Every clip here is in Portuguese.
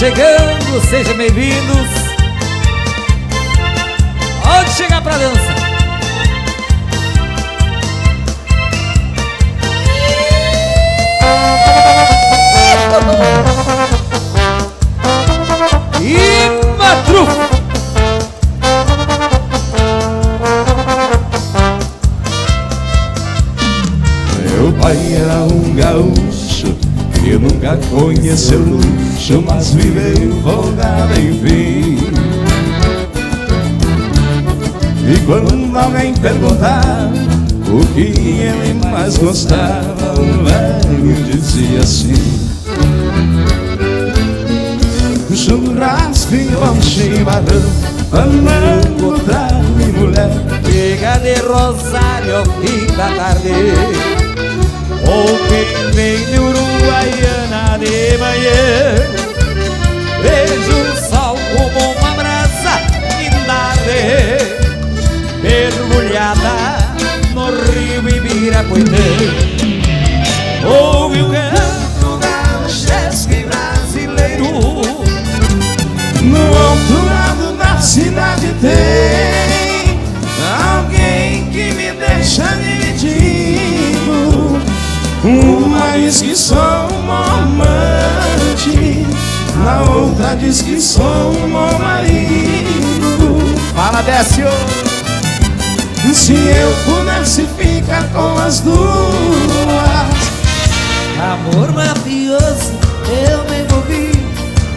chegando, sejam bem-vindos. Pode chegar pra dança. E Matru. Meu pai era um gaúcho que nunca conheceu luxo, mas viveu folgado enfim. E quando alguém perguntar o que ele mais gostava, o velho dizia assim: churrasco e bom chimarrão, fandango, trago e mulher. Chega de Rosário ao fim da tarde, ou quem vem de Uruguaiana de manhã. Vejo o sol como uma brasa guindarde, mergulhada no rio Ibirapuitã. Ouve o canto gauchesco e brasileiro. No outro lado da cidade tem alguém que me deixa dividido. Uma diz que sou um amante, na outra diz que sou um bom marido. Fala, Décio! Se eu pudesse ficar com as duas. Amor mafioso, eu me envolvi.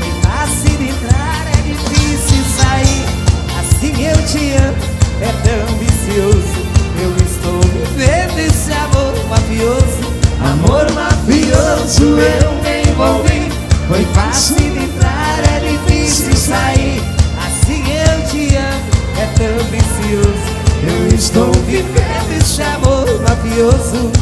É fácil de entrar, é difícil sair. Assim eu te amo, é tão vicioso. Eu estou vivendo esse amor mafioso. Amor mafioso, eu me envolvi. Foi fácil de entrar, é difícil sair. Assim eu te amo, é tão vicioso. Eu estou vivendo esse amor mafioso.